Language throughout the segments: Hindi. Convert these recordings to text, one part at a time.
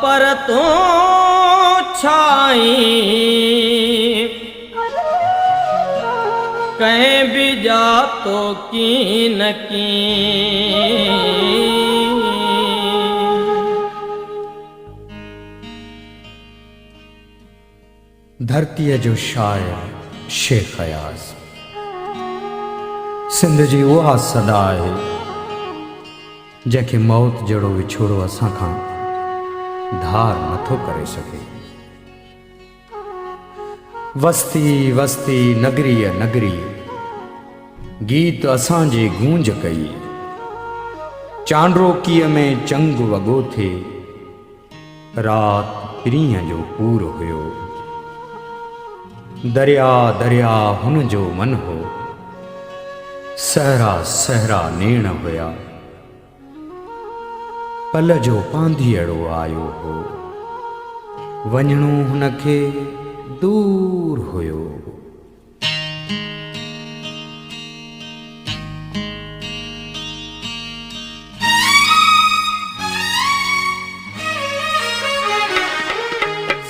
पर तू छाई कहीं भी जा तो की न की। धरतीअ जो शायर शेख अयाज़ सिंध जी उहा सदा आहे जंहिंखे मौत जहिड़ो विछोड़ो असां खां धार नथो करे सघे। वस्ती वस्ती नगरीअ नगरी गीत असांजे गूंज कई। चांड्रोकीअ में चंग वॻो थे रात पीरीअ जो पूर हुयो। दरिया दरिया हुन जो मन हो सहरा सहरा नेण हुया। पल जो पांधीअड़ो आयो हो वञणो हुनखे दूर हुयो।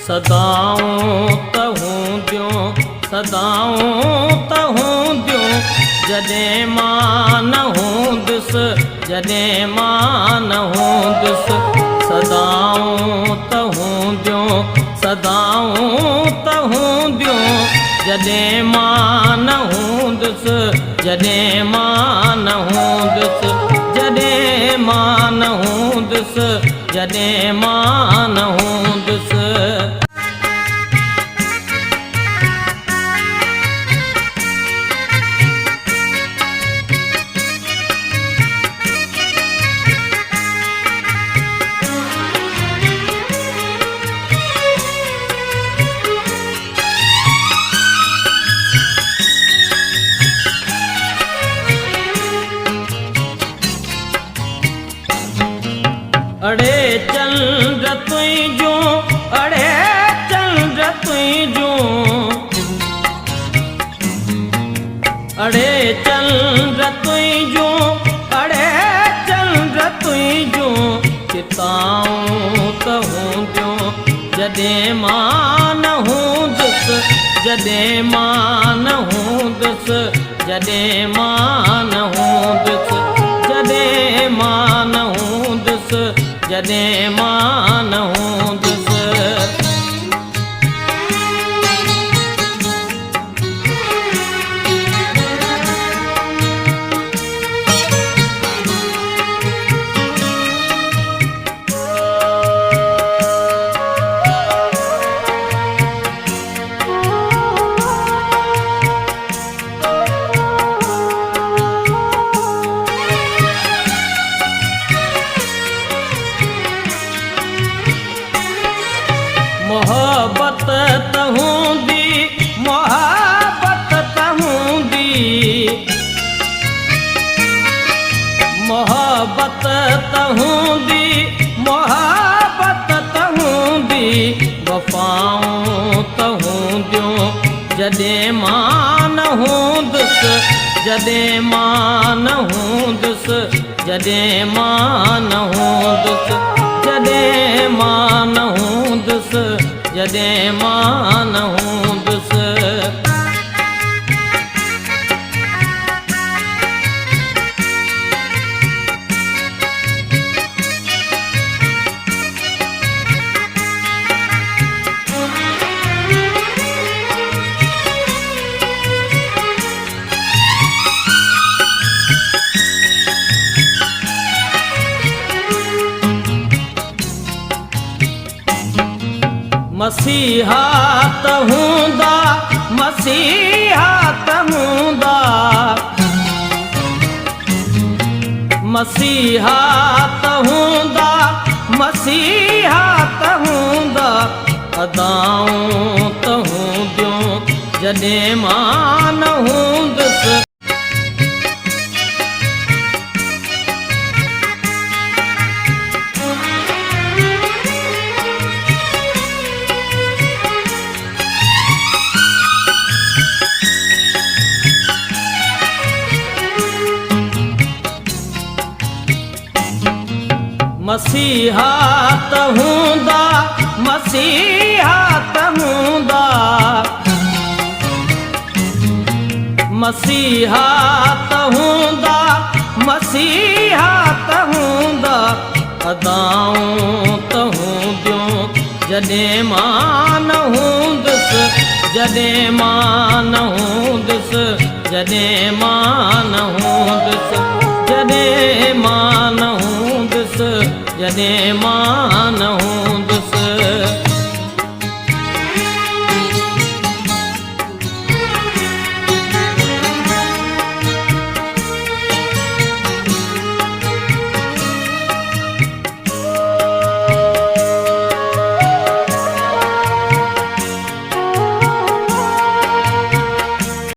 सदाऊं तहूं दियो सदाऊं तहूं दियो जॾहिं मां न हूंदुसि जॾहिं मां न हूंदुसि। सदाऊं तहूं दियो सदाऊं तहूं दियो जॾहिं मां न हूंदुसि जॾहिं मां न हूंदुसि जॾहिं मां न हूंदुसि जॾहिं मां न हूंदुसि। अड़े चंद्र तुझो अड़े चंद्र तुझो अड़े चंद्र तुझो अड़े चंद्र तुझो चिताऊं तहूं दियो जॾहिं मां न हूंदुसि जॾहिं मां न हूंदुसि जॾहिं मां न हूंदुसि जॾहिं मां न हूंदुसि जॾहिं मां न हूंदुसि। मोहब्बत तहूंदी मोहब्बत तहूंदी मोहब्बत तहूंदी मोहब्बत तहूंदी वफ़ाऊं तहूं दियो जॾहिं मां न हूंदुसि जॾहिं मां न हूंदुसि जॾहिं मां न हूंदुसि जॾहिं मां न हूंदुसि जॾहिं मां न हूंदुसि। मसीहा त हूंदा, मसीहा त हूंदा, मसीहा त हूंदा, मसीहा त हूंदा, अदाऊं त हूंदियूं जॾहिं मां न हूंदुसि। मसीहा त हूंदा, मसीहा त हूंदा, मसीहा त हूंदा, मसीहा त हूंदा, अदाऊं त हूंदियूं जॾहिं मां न हूंदुसि, जॾहिं मां न हूंदुसि, जॾहिं मां न हूंदुसि, जॾहिं मां न हूंदुसि, जॾहिं मां